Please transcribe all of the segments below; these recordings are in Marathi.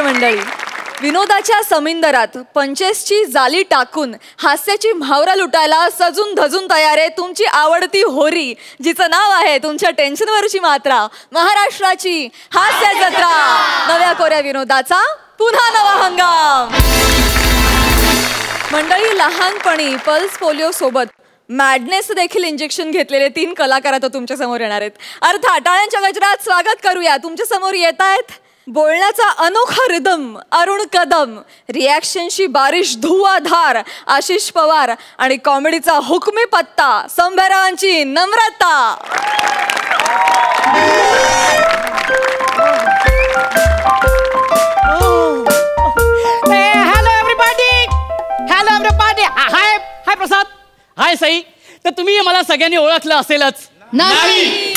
मंडळी, विनोदाच्या समिंदरात पंचेसची जाली टाकून हास्याची म्हावरा लुटायला सजून धजून तयार आहे तुमची आवडती होरी, जिचं नाव आहे तुमच्या टेन्शनवरची मात्रा, महाराष्ट्राची हास्य जत्रा. नव्या कोऱ्या विनोदाचा पुन्हा नवा हंगाम. मंडळी, लहानपणी पल्स पोलिओ सोबत मॅडनेस देखील इंजेक्शन घेतलेले 3 कलाकार आता तुमच्या समोर येणार आहेत. अर्थात टाळ्यांच्या गजरात स्वागत करूया. तुमच्या समोर येत आहेत बोलण्याचा अनोखा रिदम अरुण कदम, रिॲक्शनची बारिश धुवाधार आशिष पवार आणि कॉमेडीचा हुकमी पत्ता संभेरावांची Namrata. Hello everybody. Hi Prasad. Hi Sai. तर तुम्ही मला सगळ्यांनी ओळखलं असेलच. नाही.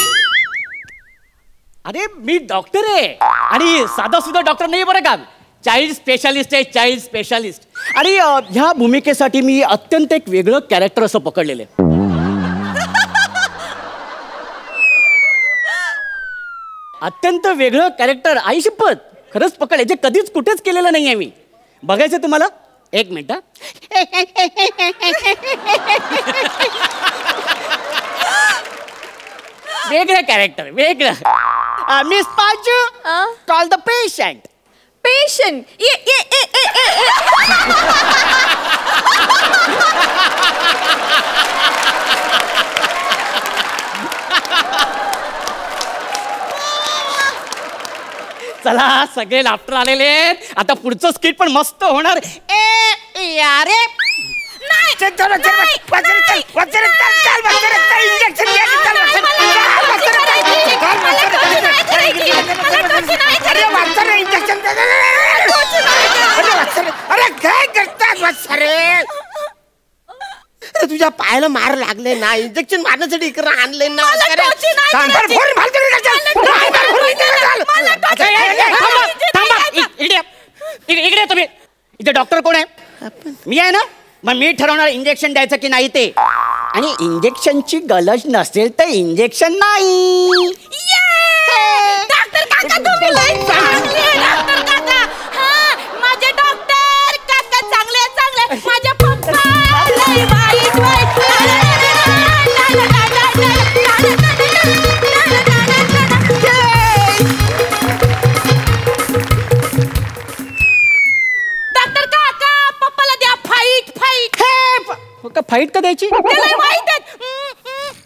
अरे मी डॉक्टर आहे आणि साधा सुद्धा डॉक्टर नाही बरं का. चाइल्ड स्पेशालिस्ट आहे, चाइल्ड स्पेशालिस्ट. आणि ह्या भूमिकेसाठी मी अत्यंत एक वेगळं कॅरेक्टर असं पकडलेलं आहे. अत्यंत वेगळं कॅरेक्टर. आई शपथ खरंच पकडले, जे कधीच कुठेच केलेलं नाही आहे मी. बघायचं तुम्हाला? एक मिनिट. वेगळं कॅरेक्टर, वेगळं. Miss Panchu, call the patient. Patient. चला, सगळे लाफ्टर आलेले आहेत. आता पुढचं स्किट पण मस्त होणार. अरे काय करतात तुझ्या पायाला मार लागले ना, इंजेक्शन मारण्यासाठी इकडे आणले ना. इकडे तुम्ही. इथे डॉक्टर कोण आहे? मी आहे ना. मग मी ठरवणार इंजेक्शन द्यायचं की नाही ते. आणि इंजेक्शनची गरज नसेल तर इंजेक्शन नाही. डॉक्टर काका तुम्ही लय चांगले. डॉक्टर काका, हा माझे डॉक्टर काका चांगले चांगले. माझ्या पप्पा लय वाईट वाईट. डॉक्टर काका पप्पाला द्या फाईट फाईट. फाईट का द्यायची? ते लय वाईट आहेत.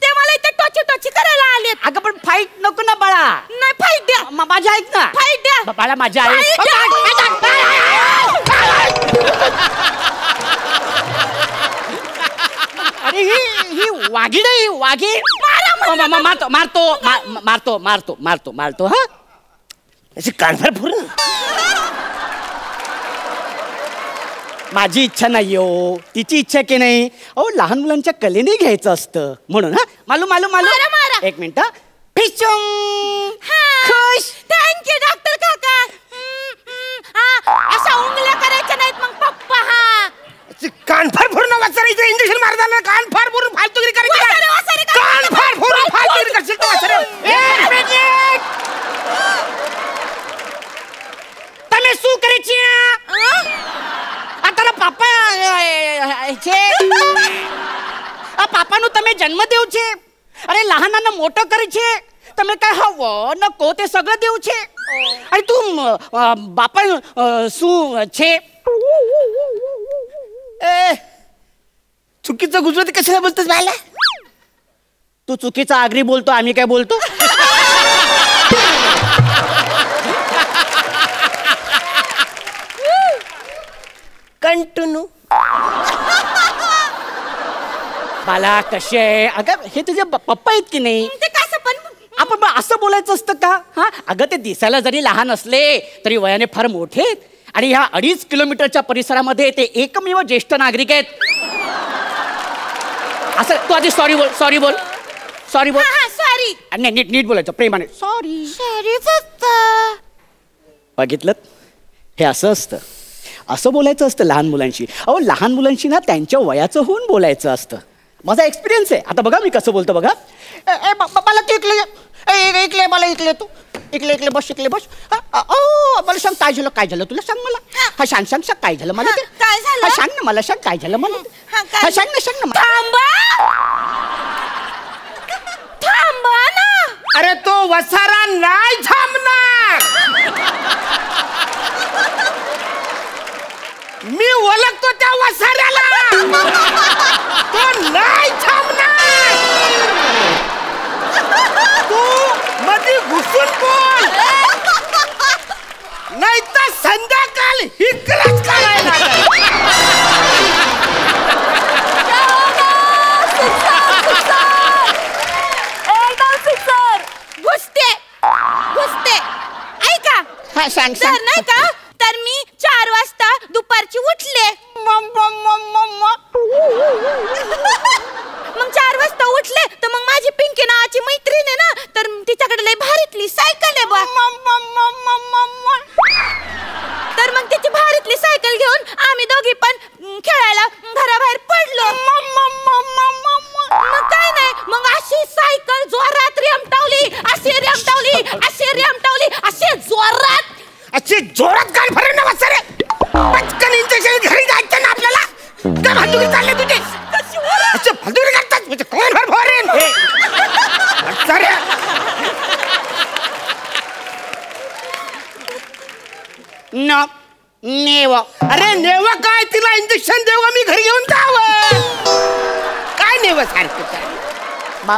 ते मला इथे टोची टोची करायला आलेत. अगं पण फाईट नको ना बाळा. नाही फाईट द्या. माझ्या ऐक ना. फाईट द्या बाळा, माझ्या ऐक. अरे ही वाघीण आहे, वाघीण. मारतो मारतो मारतो मारतो मारतो मारतो. हा अशी कानफार फोडून. माझी इच्छा नाही हो, तिची इच्छा की नाही. अहो लहान मुलांच्या कलेने घ्यायचं असतं म्हणून. हा मालू मालू मालू. एक मिनिट. खुश. थँक्यू डॉक्टर काका. अशा उंगल्या करायच्या नाहीत मग पप्पा. हा कानफार फोडून वाचर. इथे इंजेक्शन मारताना कानफार फोडून फालतूगिरी करायची. कानफार फोडून फालतूगिरी करशील तू वाचर. તમે શું કરે છે? આ તારા પાપા છે. આ પાપાનું તમે જન્મ દેવું છે. અરે લહાનાને મોટો કરે છે. તમે काय हवं नको ते सगळं देऊ छे. आणि तू बापा શું છે? चुकीचं गुजराती कशाला बोलतोस बायला? तू चुकीचा आगरी बोलतो, आम्ही काय बोलतो? कंटिन्यू. बाला कसे आहे? अगं हे तुझे पप्पा आहेत की नाही? ते कसं पण आपण असं बोलायचं असतं का? हा अगं ते दिसायला जरी लहान असले तरी वयाने फार मोठे आहेत. आणि ह्या 2.5 किलोमीटरच्या परिसरामध्ये ते एकमेव ज्येष्ठ नागरिक आहेत. असं तू आधी सॉरी बोल, सॉरी बोल, सॉरी बोल. सॉरी. नाही नीट नीट बोलायचं प्रेमाने. सॉरी. सॉरी पप्पा. बघितलं, हे असं असतं. असं बोलायचं असतं लहान मुलांशी. अहो लहान मुलांशी ना त्यांच्या वयाचं होऊन बोलायचं असतं. माझा एक्सपिरियन्स आहे. आता बघा मी कसं बोलतो बघा. मला तू इकले, इकले मला इकले तू इकडे इकडे बस इकडे बस. मला सांग काय झालं तुला सांग मला. हा सांग सांग सांग काय झालं मला. काय झालं? सांग ना मला सांग काय झालं मला. सांग ना थांबा थांबा ना. अरे तो वसारा नाही थांबणार. मी ओळखतो त्या वसाऱ्याला. तो नाही थांबणार. तू मध्ये घुसून बोल नाही तर संध्याकाळ इकडेच करायला घुसते ऐका. हा सांग तर नाही का तर मी 4 वाजता दुपारची उठले. मग 4 वाजता उठले तर मग माझी पिंकी नावाची मैत्रीण आहे ना तर तिच्याकडे लय भारीतली सायकल आहे बा. तर मग तिची भारीतली सायकल घेऊन आम्ही दोघी पण खेळायला घराबाहेर पडलो. मग काय नाही मग अशी सायकल जोरात रेमटावली अशी जोरात अशी जोरात काय फरक ना वसारे. पटकन इंजेक्शन घरी जायचं ना आपल्याला. काय भांडुरी चालले तुझे. अच्छा भांडुरी करतात म्हणजे कोण भर भरेन वसारे. नेव. अरे नेव काय तिला इंजेक्शन देऊ मी घरी घेऊन जावं. काय नेव सारखं.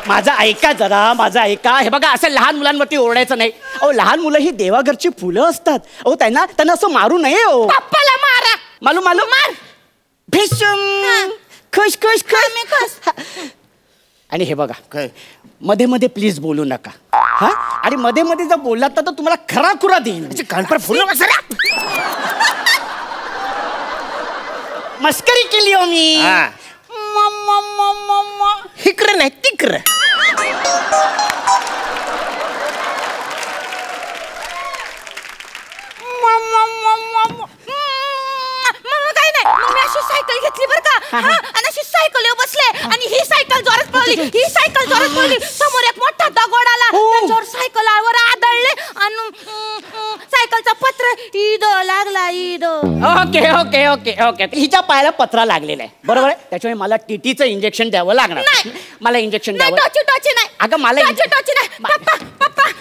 माझं ऐका जरा माझं ऐका. हे बघा असं लहान मुलांवरती ओरडायचं नाही. अहो लहान मुलं ही देवाघरची फुलं असतात. अहो त्यांना असं मारू नये. हो पप्पाला मारा. मालू मार भिशम खुश खुश खुश. आणि हे बघा मध्ये मध्ये प्लीज बोलू नका. हा आणि मध्ये मध्ये जर बोललात तर तुम्हाला खरा खुरा देईन. कानपर फुलं वसाऱ्या. मस्करी केली हो मी. इकडं नाही तिकडं. काय नाही मग मी अशी सायकल घेतली बरं का. आणि अशी सायकल बसले आणि ही सायकल जोरात पळली. समोर एक मोठा दगड आला त्याच्यावर सायकलवर आदळले आणि सायकलचा पत्र ईद लागला Eid. Okay okay okay okay. हिच्या पायाला पत्रा लागलेला आहे बरोबर आहे. त्याच्यामुळे मला टीटीचं इंजेक्शन द्यावं लागणार. मला इंजेक्शन द्यावं. टोची नाही अगं मला टोची नाही.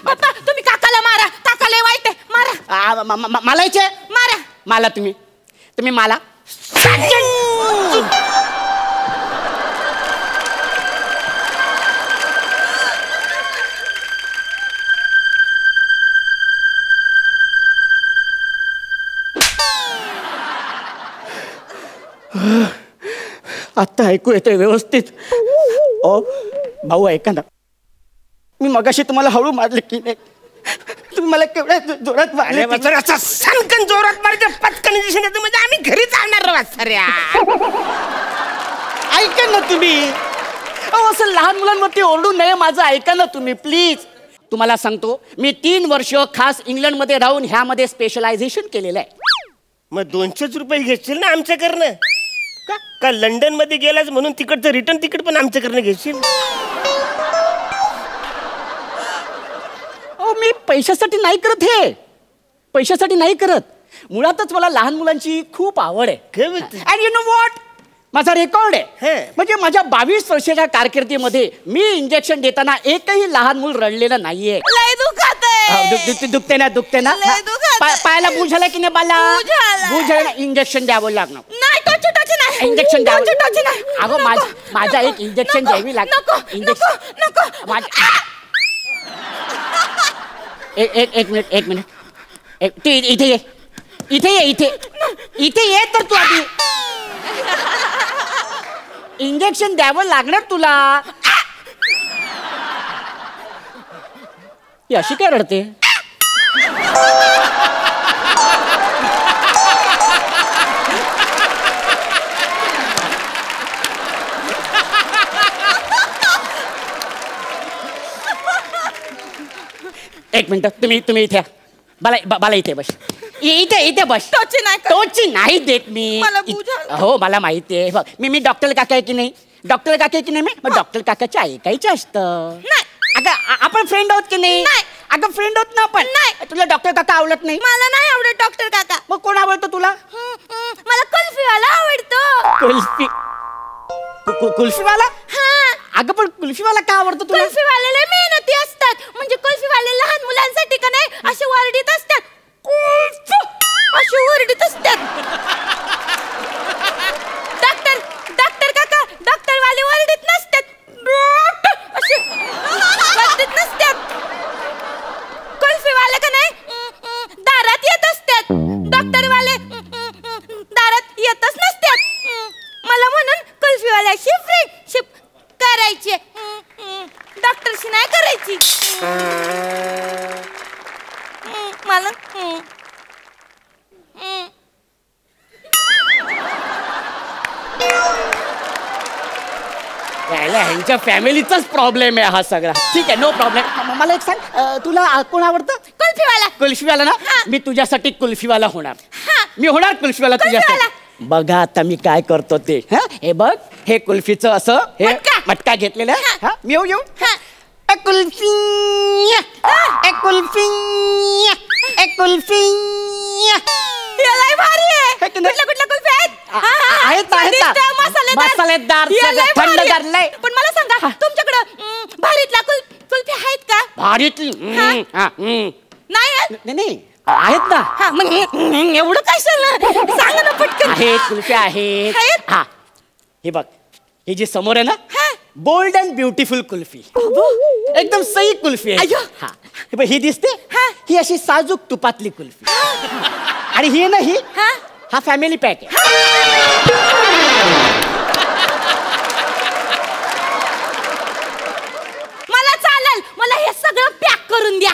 पप्पा तुम्ही काकाला मारा. काकाला वाईट आहे मारा. मला इथे मारा. मला तुम्ही मला आता ऐकू येतंय व्यवस्थित. ओ भाऊ ऐका ना मी मगाशी तुम्हाला हळू मारले की नाही. तुम्ही मला केवढ्या जोरात मारले. असं सनकन जोरात मारायचं पटकन इंजेक्शन देतो म्हणजे आम्ही घरी जाणार वसाऱ्या. ऐका ना तुम्ही. अहो असं लहान मुलांवरती ओरडू नये. माझं ऐका ना तुम्ही प्लीज. तुम्हाला सांगतो मी 3 वर्ष खास इंग्लंडमध्ये राहून ह्यामध्ये स्पेशलायझेशन केलेलं आहे. मग 200 रुपये घेशील ना आमच्याकडनं. का लंडन मध्ये गेलाच म्हणून तिकडचं रिटर्न तिकीट पण आमच्याकडनं घेशील. मी पैशासाठी नाही करत. हे पैशासाठी नाही करत. मुळातच मला लहान मुलांची खूप आवड आहे. अँड यू नो व्हॉट माझा रेकॉर्ड आहे. म्हणजे माझ्या 22 वर्षाच्या कारकिर्दीमध्ये मी इंजेक्शन देताना एकही लहान मूल रडलेलं नाहीये. दुखते ना पायाला बूज झाला की नाही बाला. बूज झाला इंजेक्शन द्यावं लागणार. इंजेक्शन द्यावं. अगं माझा एक इंजेक्शन द्यावी लागतं. इंजेक्शन एक मिनिट इथे ये तर तू आधी इंजेक्शन द्यावं लागणार तुला. ही अशी काय रडते. एक मिनिट तुम्ही इथे बाला इथे बस. इथे बस. टोची नाही देत मी. हो मला माहिती आहे. मी डॉक्टर काका आहे की नाही. डॉक्टर काका आहे की नाही. मी डॉक्टर काकाच्या ऐकायचं असतं. अगं आपण फ्रेंड आहोत की नाही. अगं फ्रेंड होत ना आपण. नाही. तुला डॉक्टर काका आवडत नाही? मला नाही आवडत डॉक्टर काका. मग कोण आवडतो तुला? मला कुल्फीवाला आवडतो. कुल्फी कुल्फीवाला? हा. अगं पण कुल्फीवाला का आवडतो तुला? कुल्फीवाले मेहनती असतात. म्हणजे कुल्फीवाले लहान मुलांसाठी का नाही असे ओरडीत असतात. कुल्फी असे ओरडीत असतात. डॉक्टर काका डॉक्टर वाले ओरडीत नसतात. असे ओरडीत नसतात. कुल्फीवाले का नाही दारात येत असतात. डॉक्टर वाले दारात येतच नसतात. मला म्हणून कुल्फीवाल्याशी फ्रेंडशिप करायची. डॉक्टरशी नाही करायची. मला ह्यांच्या फॅमिलीचाच प्रॉब्लेम आहे हा सगळा. ठीक आहे, नो प्रॉब्लेम. मला एक सांग, तुला कोण आवडतं? कुल्फीवाला. कुल्फीवाला ना? हा. मी तुझ्यासाठी कुल्फीवाला होणार. हा. मी होणार कुल्फीवाला तुझ्यासाठी. बघा आता मी काय करतो ते. हे बघ, हे कुल्फीचं असं हे मटका घेतलेला आहे. मी येऊ कुल्फी कुल्फी कुल्फी. भारी आहे. कुठल्या कुल्फी आहेत? मसालेदार थंडगार लय. पण मला सांगा तुमच्याकडं भारीतला कुल्फी आहेत का? भारीतली नाही नाही आहेत ना. हा मग एवढं कशाला सांगा ना पटकन. आहेत कुल्फ्या आहेत. हा हे बघ, ही जी समोर आहे ना, बोल्ड अँड ब्युटिफुल कुल्फी, एकदम सही कुल्फी आहे. हा हे बघ, ही दिसते, ही अशी साजूक तुपातली कुल्फी. आणि ही ना, ही हा फॅमिली पॅक आहे. मला चालेल. मला हे सगळं पॅक करून द्या.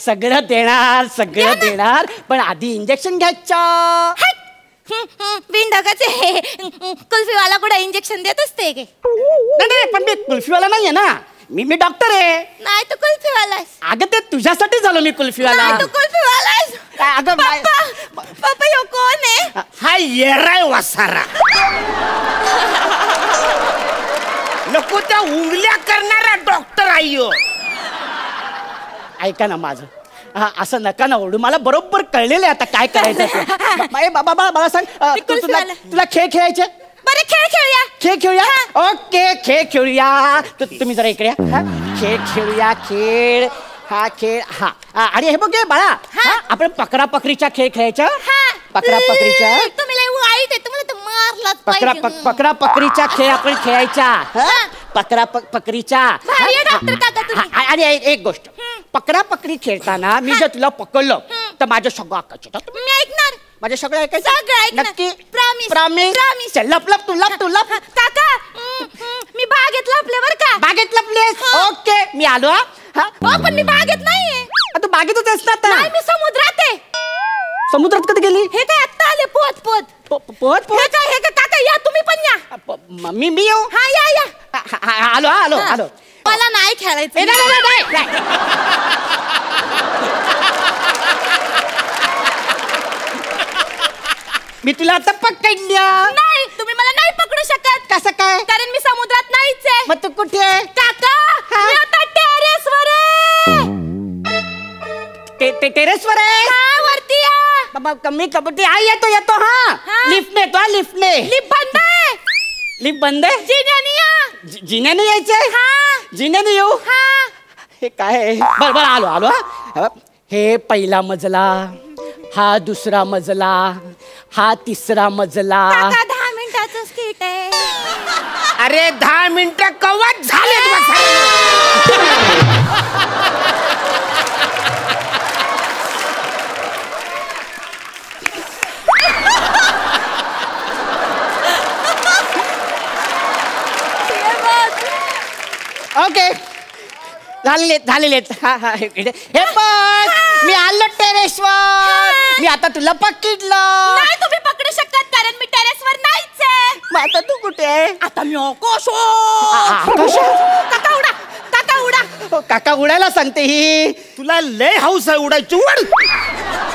सगळं देणार, सगळं देणार. पण आधी इंजेक्शन घ्यायचं. बिनडोकाचे कुल्फीवाला कुठे इंजेक्शन देत असते की? नाही, पण मी कुल्फीवाला नाहीये ना. मी डॉक्टर आहे. नाही तू कुल्फीवाला आहेस. अगं ते तुझ्यासाठी झालो मी कुल्फीवाला. नाही तू कुल्फीवाला आहेस. अगं पप्पा ह्यो कोण आहे? हा येराय वसारा. नको त्या उंगल्या करणारा डॉक्टर आयो. ऐका ना माझं, असं नका ना ओरडू. मला बरोबर कळलेलं आहे आता काय करायचं. बाबा मला सांग, तुला खेळ खेळायचे? बरं खेळ खेळूया. ओके, खेळ खेळूया. तुम्ही जरा इकडे या. खेळ खेळूया. हा खेळ. आणि हे बघ बाळा, आपण पकरा पकरीचा खेळ खेळायचा. पकरा पकरीचा. तुम्ही लय वाईट आहे. तुम्हाला तर मारलाच पाहिजे. पकरा पकरीचा खेळ आपण खेळायचा. पकरा पकरीचा. डॉक्टर काका तुम्ही. आणि एक गोष्ट, पकरा पकडी खेळताना मी जर तुला पकडलं तर माझं सगळं ऐकायचं. मी ऐकणार. माझं सगळं ऐकायचं. सगळं ऐकणार. नक्की? प्रॉमिस. लप तू लप. काका मी बागेत लपले बर का? बागेत लपलेस? ओके, मी आलो. पण मी बागेत नाहीये. तू बागेतच आहेस ना आता? नाही, मी समुद्रात आहे. समुद्रात कधी गेली? हे काय आत्ता आले पोहत. पोहत. हे काय काका या तुम्ही पण या. मी येऊ? हा या. आलो. मला नाही खेळायचं. नाही. मी तुला आता पकडलं. नाही, तुम्ही मला नाही पकडू शकत. कसं काय? कारण मी समुद्रात नाहीच आहे. मग तू कुठे आहे? काका मी आता टेरेसवर आहे. टेरेसवर आहे? हा, वरती या. बाबा कमी कबड्डी. येतो. लिफ्टने येतो. लिफ्टने. लिफ्ट बंद आहे. लिफ्ट बंद आहे? जिन्याने या. जिन्याने यायचंय? जिन्याने येऊ? हे काय आहे? बरं आलो. हे पहिला मजला, हा दुसरा मजला, हा तिसरा मजला. काका 10 मिनिटाचं स्किट आहे. अरे 10 मिनिटं कवच झाले. ओके, झालेले. हे पण मी आलो टेरेसवर. मी आता तुला पकडलं. नाही तुम्ही पकडू शकत कारण मी टेरेसवर नाहीच आहे. मग आता तू कुठे आहे? आता मी आकाशात. काका उडायला सांगते ही. तुला लय हाऊस आहे उडायची. उड.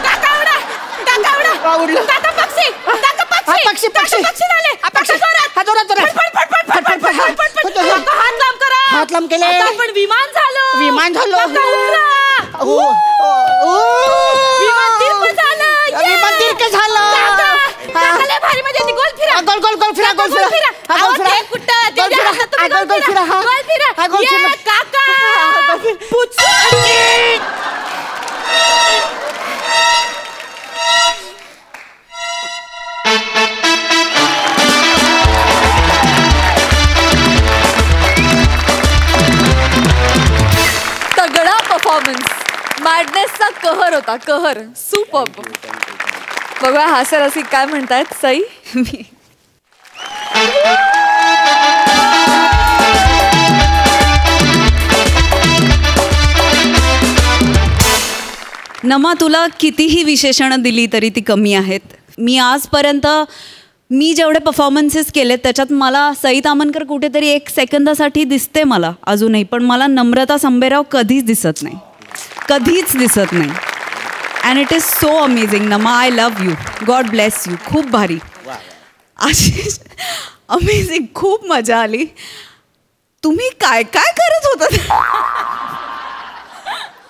काका उडा. उडलं. काका पक्षी झाले. जोरात. हात लांब करा. हात लांब केले. आता आपण विमान झालो. विमान झालं. काका, उतरा. विमान तिरकं झालं. विमान तिरकं झालं. काका, लय भारी मजा येते. गोल फिरा. गोल गोल गोल फिरा. गोल फिरा. अहो, ते कुठं? ते गोल फिरा. हातात तुम्ही गोल गोल फिरा. गोल फिरा. गोल फिरा. ये, काका. तगडा परफॉर्मन्स. मॅडनेसचा कहर होता, कहर. सुपर्ब. बघा हास्य रसिक काय म्हणतायत. सई. नमा, तुला कितीही विशेषणं दिली तरी ती कमी आहेत. मी आजपर्यंत जेवढे परफॉर्मन्सेस केलेत त्याच्यात मला सई तामणकर कुठेतरी 1 सेकंदासाठी दिसते मला अजूनही, पण मला नम्रता संबेराव कधीच दिसत नाही, कधीच दिसत नाही. And it is so amazing. Nama, I love you. God bless you. खूप भारी. आशिष, अमेझिंग. खूप मजा आली. तुम्ही काय काय करत होता?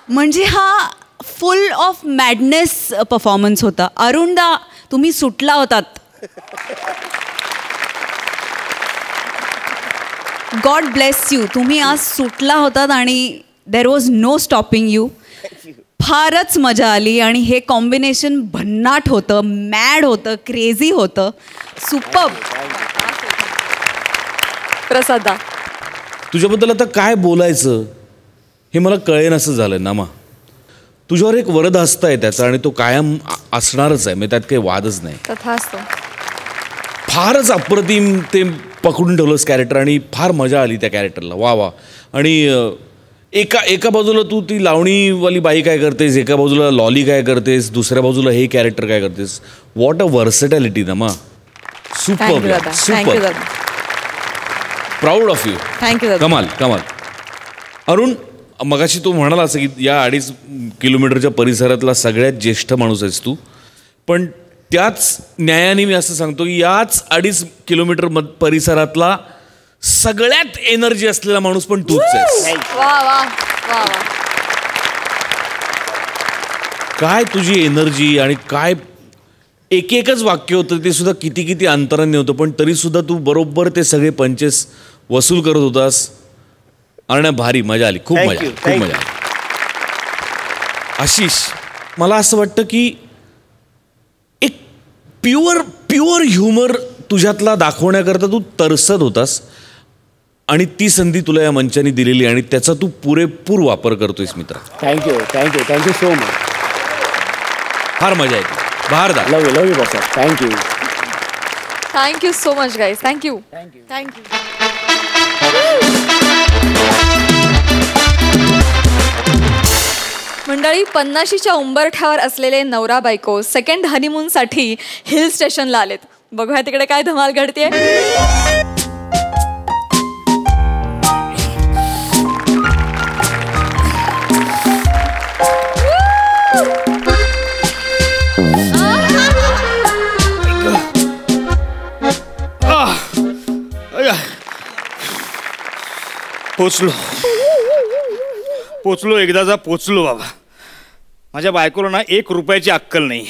म्हणजे हा फुल ऑफ मॅडनेस परफॉर्मन्स होता. अरुणदा, तुम्ही सुटला होतात. God bless you. तुम्ही आज सुटला होतात आणि there was no stopping you. फारच मजा आली आणि हे कॉम्बिनेशन भन्नाट होतं, मॅड होतं, क्रेझी होतं. सुपर्ब. प्रसादा, तुझ्याबद्दल आता काय बोलायचं हे मला कळेन असं झालं. नामा, तुझ्यावर एक वरदहस्त आहे त्याचा आणि तो कायम असणारच आहे. म्हणजे त्यात काही वादच नाही. तथास्तु. फारच अप्रतिम ते पकडून ठेवलंस कॅरेक्टर आणि फार मजा आली त्या कॅरेक्टरला. वा वा. आणि एका बाजूला तू ती लावणीवाली बाई काय करतेस, एका बाजूला लॉली काय करतेस, दुसऱ्या बाजूला हे कॅरेक्टर काय करतेस. व्हॉट अ वर्सेटॅलिटी नमा. Super super. Proud of you. Thank you. कमाल कमाल. अरुण, मगाशी तू म्हणाला असं की या 2.5 किलोमीटरच्या परिसरातला सगळ्यात ज्येष्ठ माणूस आहेस तू, पण त्याच न्यायाने मी असं सांगतो की याच 2.5 किलोमीटर परिसरातला सगळ्यात एनर्जी असलेला माणूस पण तूच आहेस. वा वा वा वा. काय तुझी एनर्जी आणि काय एकच वाक्य होतं ते सुद्धा किती अंतराने होतं, पण तरी सुद्धा तू बरोबर ते सगळे पंचेस वसूल करत होतास. आणि भारी मजा आली. खूप मजा खूप मजा आली. आशिष, मला असं वाटतं की एक प्युअर ह्युमर तुझ्यातला दाखवण्याकरता तू तरसत होतास आणि ती संधी तुला या मंचाने दिलेली आणि त्याचा तू पुरेपूर वापर करतोयस मित्र. Thank you so much. फार मजा येते. बहारदार. Love you boss. Thank you. Thank you so much guys. Thank you. मंडळी, 50च्या उंबरठ्यावर असलेले नवरा बायको सेकंड हनीमूनसाठी हिल स्टेशनला आलेत. बघूया तिकडे काय धमाल घडते. पोचलो एकदाचा पोचलो बाबा. माझ्या बायकोला ना 1 रुपयाची अक्कल नाही.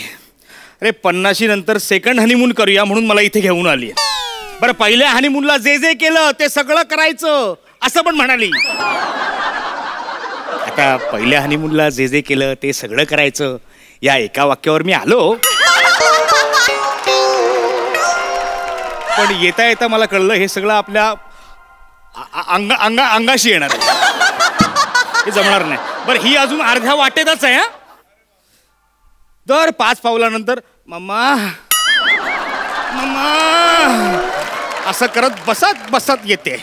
अरे 50 नंतर सेकंड हनीमून करूया म्हणून मला इथे घेऊन आली. बरं, पहिल्या हनीमूनला जे केलं ते सगळं करायचं असं पण म्हणाली. आता पहिल्या हनीमूनला जे केलं ते सगळं करायचं या एका वाक्यावर मी आलो, पण येता येता मला कळलं हे सगळं आपल्या अंगाशी येणार आहे. हे जमणार नाही. बरं, ही अजून अर्ध्या वाटेतच आहे. दर 5 पावलानंतर मम्मा मम्मा असं करत बसत येते.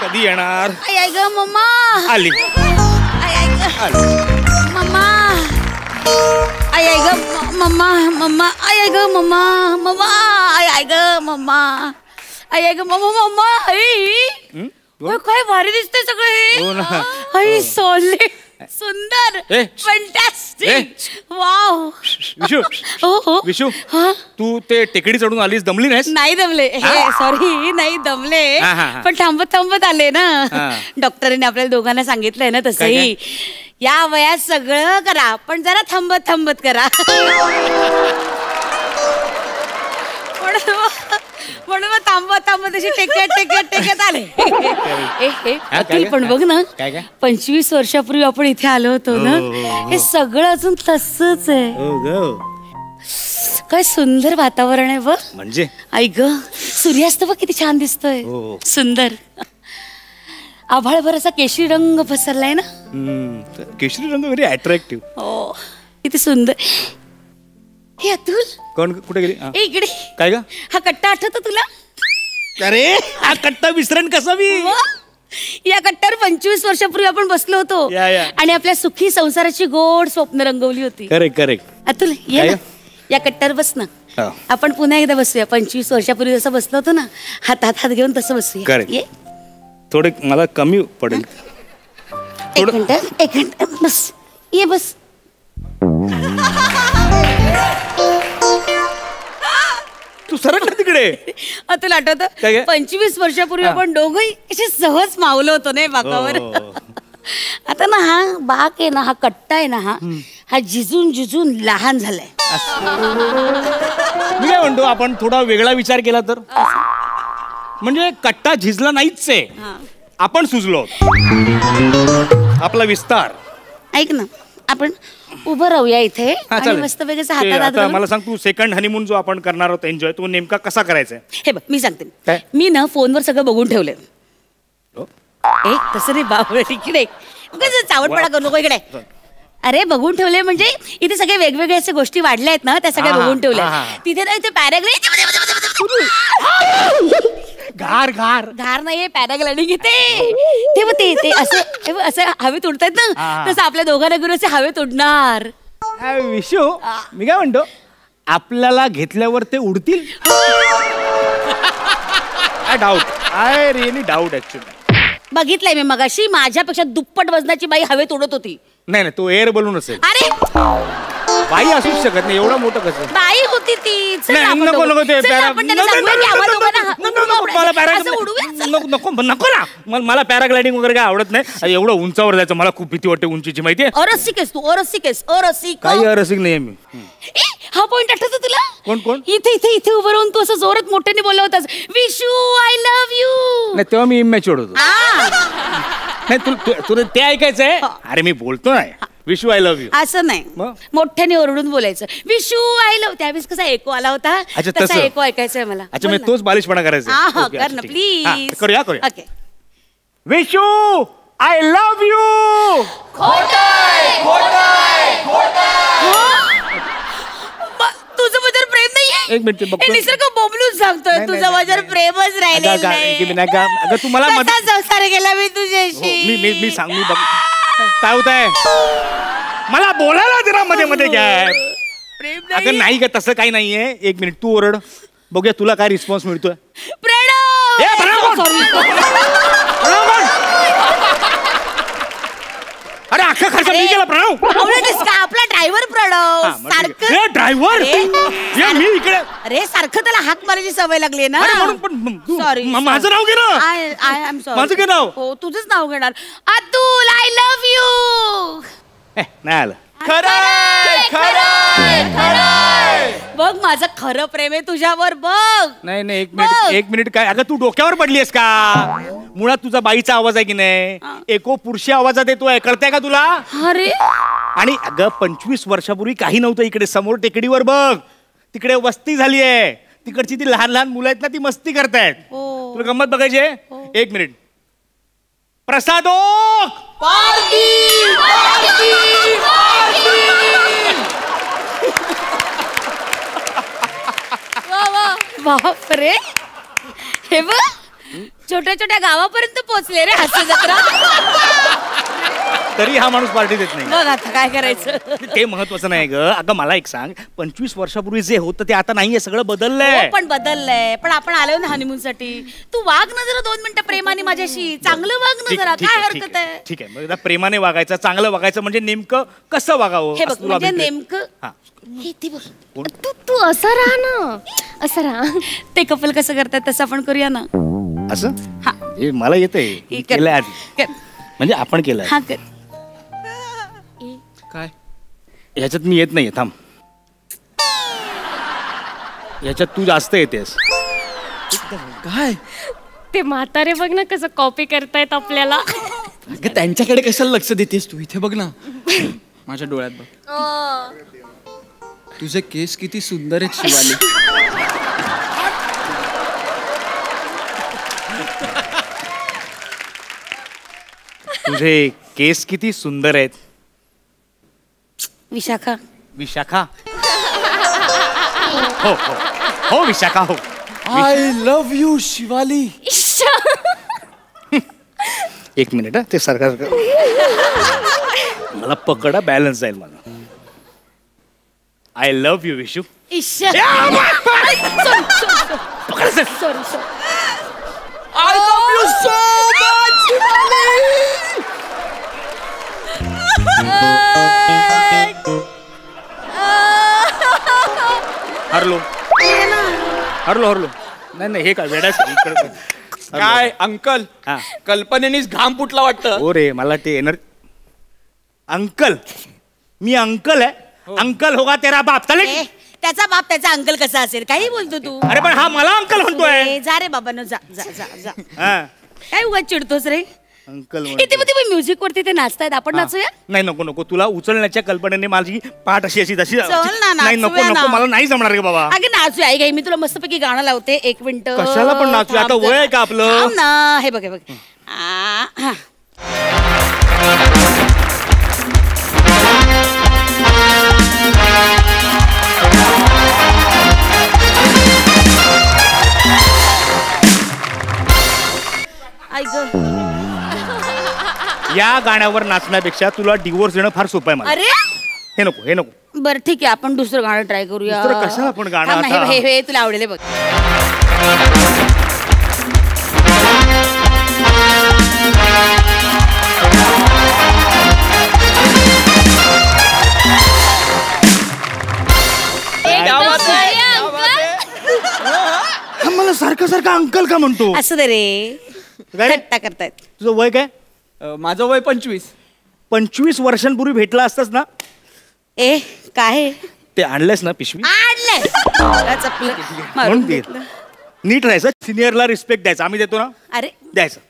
कधी येणार? आई ग मम्मा. आली. मम्मा. आई ग मम्मा. मम्मा. आई ग मम्मा. मम्मा. आई ग मम्मा. आई ग मम्मा. मम्मा. आई काय भारी दिसते सगळे. आई सोले सुंदर. फंटॅस्टिक. फॅन्टॅस्टिक वाव विशू हो विशू हा तू ते टेकडी चढून आलीस दमली नाहीस नाही दमले सॉरी नाही दमले हा, हा, हा. पण थांबत आले ना हा. डॉक्टरांनी आपल्याला दोघांना सांगितलंय ना तसंही या वयात सगळं करा पण जरा थांबत करा म्हणून मग थांबत अशी टेकत आले अतुल पण बघ ना 25 वर्षापूर्वी आपण इथे आलो होतो ना हे सगळं अजून तसंच आहे काय सुंदर वातावरण आहे बघ म्हणजे आई ग सूर्यास्त बघ किती छान दिसतोय सुंदर आभाळ असा केशरी रंग पसरलाय ना केशरी रंग व्हेरी अट्रॅक्टिव्ह हो किती सुंदर हे अतुल कोण कुठे गेली ए इकडे काय ग हा कट्टा आठवतो तुला अरे हा कट्टा विसरण कसा मी या कट्ट्यावर 25 वर्षापूर्वी आपण बसलो होतो या. आणि आपल्या सुखी संसाराची गोड स्वप्न रंगवली होती करेक्ट अतुल ये ना या कट्ट्यावर बस ना हा. आपण पुन्हा एकदा बसूया 25 वर्षापूर्वी जसं बसलो होतो ना हातात घेऊन तसं बसूया Correct. ये थोडे मला कमी पडेल एक मिनिट बस ये बस तू सरकला तिकडे अतुल आठवत काय काय? 25 वर्षापूर्वी आपण दोघंही असे सहज मावलो होतो नाही बाकावर आता ना हा बाक आहे ना हा कट्टा आहे ना हा जिजून लहान झालाय मी काय म्हणतो आपण थोडा वेगळा विचार केला तर म्हणजे कट्टा झिजला नाहीच आहे आपण सुजलो आपला विस्तार ऐक ना आपण उभं राहूया इथे आणि मस्त वेगळं हातात मला सांग तू सेकंड हनीमून जो आपण करणार आहोत एन्जॉय तो नेमका कसा करायचा हे बघ मी सांगते काय? मी ना फोनवर सगळं बघून ठेवलंय तसं नाही बाबा इकडे चावटपणा करू नको इकडे अरे बघून ठेवले म्हणजे इथे सगळे वेगवेगळे असे गोष्टी वाढल्या आहेत ना त्या सगळ्या बघून ठेवल्या तिथे ना इथे घार नाहीये पॅराग्लायडिंग येते ते असं हवेत उडतायत ना तसं आपल्या दोघांना घेऊन असे हवेत उडणार विशू मी काय म्हणतो आपल्याला घेतल्यावर ते उडतील आय रिअली डाऊट ऍक्च्युली बघितलंय मी मगाशी माझ्यापेक्षा दुप्पट वजनाची बाई हवेत उडत होती नाही तो एअर बलून असेल अरे बाई असूच शकत नाही एवढं मोठं कसं बाई होती ती चल नाही, आपण नको दोघं- नको ते चल आपण त्याला सांगूया की आम्हा दोघांना असं उडूया. नको ना मला पॅराग्लायडिंग वगैरे काय आवडत नाही एवढं उंचावर जायचं मला खूप भीती वाटते उंचीची माहितीये अरसिक आहेस तू अरसिक काही अरसिक नाहीये मी ए, हा पॉइंट आठवतो तुला कोण? इथे उभं राहून तू असं जोरात मोठ्याने बोलला होतास विशू आय लव्ह यू नाही तेव्हा मी इमॅच्युअर होतो नाही तुला ते ऐकायचंय अरे मी बोलतो नाही विशू आय लव्ह यू असं नाही मग? मोठ्याने ओरडून बोलायचं विशू आय लव्ह त्यावेळेस कसा एको आला होता अच्छा, तसा तसं. एको ऐकायचंय मला अच्छा बोल मी ना. तोच बालिशपणा करायचा हा ओके, कर अच्छा, ना ठीक. प्लीज हा, करूया okay Vishu I love you तुझं माझ्यावर प्रेम नाहीये एक मिनिट, बघतो. हे निसर्ग बोबलून सांगतोय नाही, तुझं नाही, माझ्यावर नाही. प्रेमच राहिलेलं अगं तू मला कसा संसार केला मी तुझ्याशी मी सांग मी बघ काय होत आहे मला बोलायला जरा मध्ये घ्या प्रेम अगं नाही का तसं काही नाहीये एक मिनिट तू ओरड बघूया तुला काय रिस्पॉन्स मिळतोय प्रणव ए, प्रणव कोण? प्रणव कोण? अरे अख्खा खर्च मी केला प्रणव आवडतेस का आपला ड्रायव्हर प्रणव सारखं ड्रायव्हर मी इकडे अरे सारखं त्याला हाक मारायची सवय लागली ना अरे म्हणून पण तू सॉरी माझं नाव घे ना आय एम सॉरी माझं काय नाव? हो तुझंच नाव घेणार अतुल आय लव्ह यू नाही आलं बघ माझं खरं प्रेम आहे तुझ्यावर बघ नाही बघ. एक मिनिट काय अगं तू डोक्यावर पडलीयस का मुळात तुझा बाईचा आवाज आहे की नाही एको पुरुषी आवाजात येतोय कळतंय का तुला अरे आणि अगं 25 वर्षापूर्वी काही नव्हतं इकडे समोर टेकडीवर बघ तिकडे वस्ती झाली आहे तिकडची ती लहान लहान मुलं आहेत ना ती मस्ती करतायत तुला गंमत बघायची आहे? एक मिनिट प्रसादो बापरे हे बघ छोट्या छोट्या गावापर्यंत पोहोचले रे हास्य जत्रा तरी हा माणूस पार्टी देत नाही. बघ आता काय करायचं. ते महत्वाचं नाही ग. अगं मला एक सांग, 25 वर्षापूर्वी जे होतं ते आता नाहीये, सगळं बदललंय. हो, पण बदललंय. पण आपण आलोय ना हनीमून साठी. तू वाग ना जरा 2 मिनिटं प्रेमाने माझ्याशी. चांगलं वाग ना जरा. काय हरकत आहे. ठीक आहे, मग प्रेमाने वागायचं, चांगलं वागायचं. म्हणजे नेमकं कसं वागावं हे बघ, असं तुला म्हणजे अभिप्राय? नेमकं हा. हे ती बघ. तू असं राहा ना. असं राहा. ते कपल कसं करतात तसं आपण करूया ना. असं हा. हे मला येतंय. हे कर. केलंय आधी. कर. म्हणजे आपण केलंय. हा कर. काय ह्याच्यात मी येत नाहीये. थांब, ह्याच्यात तू जास्त येतेस. काय ते म्हातारे बघ ना कसं कॉपी करतायत आपल्याला. अगं त्यांच्याकडे कशाला लक्ष देतेस तू? इथे बघ ना, माझ्या डोळ्यात बघ. तुझे केस किती सुंदर आहेत शिवाली. तुझे केस किती सुंदर आहेत. विशाखा. विशाखा. हो हो हो विशाखा हो. I love you Shivali. एक मिनिट. ते सरकार मला पकडा, बॅलन्स जाईल मला. I love you Vishu. Sorry. I love you so much Shivali. हरलो हरलो हरलो. नाही नाही, हे काय वेडायचं. काय अंकल, हा. कल्पनेनीच घाम फुटला वाटतं. हो रे, मला ते अंकल, मी अंकल आहे. अंकल होगा तेरा बाप. चले. त्याचा बाप त्याचा अंकल कसा असेल? काही बोलतो तू. अरे पण हा मला अंकल म्हणतोय. ए, जा रे बाबा, जा जा जा जा. हा. काय उगाच चिडतोस रे? अंकल इथे म्युझिक वरती ते नाचतायत, आपण नाचूया. नाही, नको नको. तुला उचलण्याच्या कल्पनेने माझी पाठ अशी अशी तशी. चल ना, नाही, नको नाचूया नको, ना. मला नाही जमणार रे बाबा. अगे नाचूया. आई मी तुला मस्तपैकी गाणं लावते. 1 मिनिट. कशाला पण नाचूया? आता वय आहे का आपलं? थांब ना. हे बघ हे बघ. हा. या गाण्यावर नाचण्यापेक्षा तुला डिवोर्स देणं फार सोपं आहे मला. अरे हे नको, हे नको. बरं ठीक आहे, आपण दुसरं गाणं ट्राय करूया. दुसरं कशाला आपण गाणं थांब ना, आता? हे तुला आवडेल. हे बघ. मला सारखं सारखं अंकल का म्हणतो? असं दे रे. काय रे? थट्टा करतायत. तुझं वय काय? माझं वय 25. 25 वर्षांपूर्वी भेटला असतास ना. ए काय ते आणलंयस ना पिशवी. आणलंय. म्हणून दे. नीट राहायचं. सिनियरला रिस्पेक्ट द्यायचा. आम्ही देतो ना, अरे द्यायचं.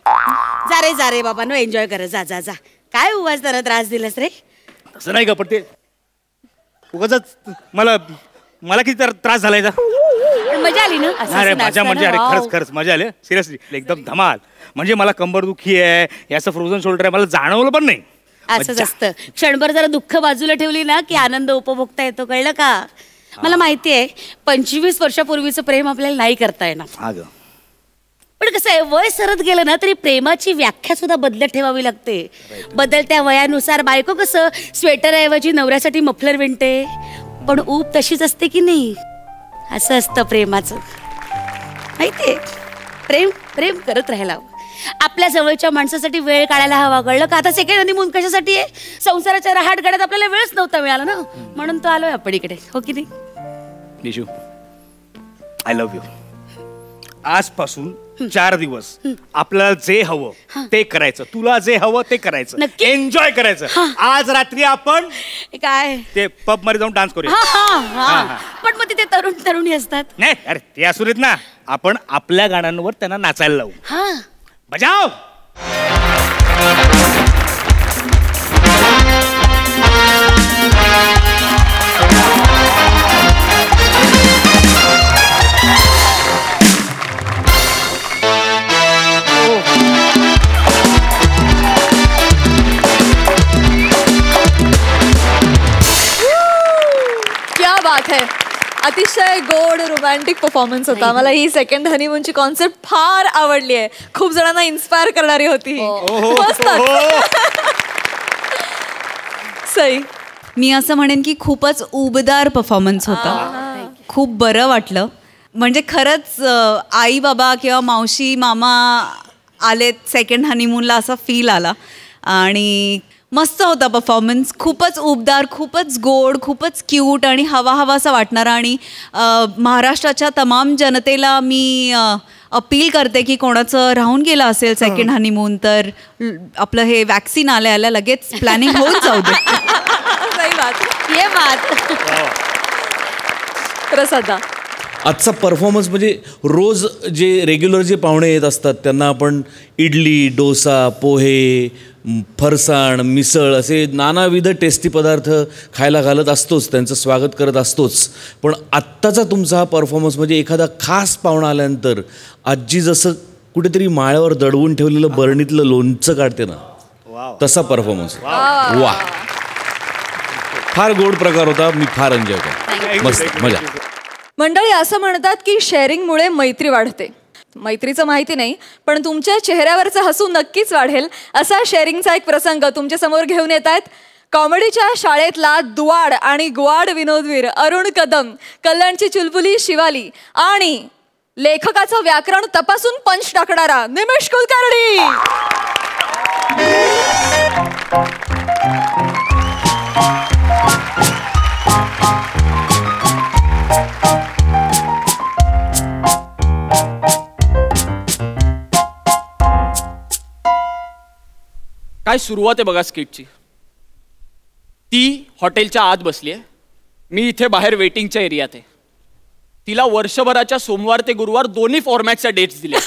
जा रे बाबा, नो एन्जॉय कर. जा जा जा. काय उगाच त्याला त्रास दिलास रे? असं नाही का, पण ते उगाचच मला किती त्रास झालाय. मजा आली ना? असं अरे असं मजा म्हणजे, अरे नाचताना. खरंच मजा आली. सिरियसली एकदम धमाल. म्हणजे मला कंबरदुखी आहे, याचं फ्रोझन शोल्डर आहे, मला जाणवलं पण नाही. असंच मज्जा. असतं. क्षणभर जरा दुःख बाजूला ठेवली ना की आनंद उपभोगता येतो. कळलं का? मला माहिती आहे 25 वर्षापूर्वीचं प्रेम आपल्याला नाही करता येणार. हा ग. पण कसं आहे, वय सरत गेलं ना तरी प्रेमाची व्याख्या सुद्धा बदलत ठेवावी लागते. बदलत्या वयानुसार बायको कसं स्वेटरऐवजी नवऱ्यासाठी मफलर विणते, पण ऊब तशीच असते की नाही? असं असतं प्रेमाचं. माहितीये, प्रेम प्रेम करत राहायला हवं. आपल्या जवळच्या माणसासाठी वेळ काढायला हवा. कळलं का? आता सेकंड हनीमून कशासाठी आहे? संसाराच्या रहाट गाड्यात आपल्याला वेळच नव्हता मिळाला ना, म्हणून तो आलोय आपण इकडे. हो की नाही? Nishu, I love you. आजपासून 4 दिवस आपल्याला जे हवं ते करायचं. तुला जे हवं ते करायचं. नक्की? एन्जॉय करायचं. आज रात्री आपण काय? ते पब मध्ये जाऊन डान्स करूया. हा. पण मग तिथे तरुण तरुणी असतात. नाही, अरे ते असू देत ना. आपण आपल्या गाण्यांवर त्यांना नाचायला लावू. हा. बजाव. क्या बात है. अतिशय गोड रोमॅन्टिक परफॉर्मन्स होता. मला ही सेकंड हनीमूनची कॉन्सेप्ट फार आवडली आहे. खूप जणांना इन्स्पायर करणारी होती. मस्त. सई. मी असं म्हणेन की खूपच उबदार परफॉर्मन्स होता. खूप बरं वाटलं. म्हणजे खरंच आई बाबा किंवा मावशी मामा आलेत सेकंड हनीमूनला असा फील आला. आणि मस्त होता परफॉर्मन्स. खूपच उबदार, खूपच गोड, खूपच क्यूट आणि हवा हवासा वाटणारा. आणि महाराष्ट्राच्या तमाम जनतेला मी अपील करते की कोणाचं राहून गेलं असेल सेकंड हनीमून तर आपलं हे वॅक्सिन आल्या लगेच प्लॅनिंग होऊन जाऊ दे. सही बात. ये बात. प्रसादा. आजचा परफॉर्मन्स म्हणजे रोज जे रेग्युलर जे पाहुणे येत असतात त्यांना आपण इडली, डोसा, पोहे, फरसाण, मिसळ असे नानाविध टेस्टी पदार्थ खायला घालत असतोच, त्यांचं स्वागत करत असतोच. पण आत्ताचा तुमचा हा परफॉर्मन्स म्हणजे एखादा खास पाहुणा आल्यानंतर आजी जसं कुठेतरी माळ्यावर दडवून ठेवलेलं बरणीतलं लोणचं काढते ना, तसा परफॉर्मन्स. वा, फार गोड प्रकार होता. मी फार एन्जॉय केला. मस्त मजा. मंडळी, असं म्हणतात की शेअरिंगमुळे मैत्री वाढते. मैत्रीचं माहिती नाही, पण तुमच्या चेहऱ्यावरचं हसू नक्कीच वाढेल असा शेअरिंगचा एक प्रसंग तुमच्या समोर घेऊन येत आहेत कॉमेडीच्या शाळेतला दुवाड आणि गुवाड विनोदवीर अरुण कदम, कल्याणची चुलबुली शिवाली आणि लेखकाचं व्याकरण तपासून पंच टाकणारा निमिष कुलकर्णी. काय सुरुवात आहे बघा स्किटची. ती हॉटेलच्या आत बसली आहे, मी इथे बाहेर वेटिंगच्या एरियात आहे. तिला वर्षभराच्या सोमवार ते गुरुवार दोन्ही फॉर्मॅटच्या डेट्स दिल्या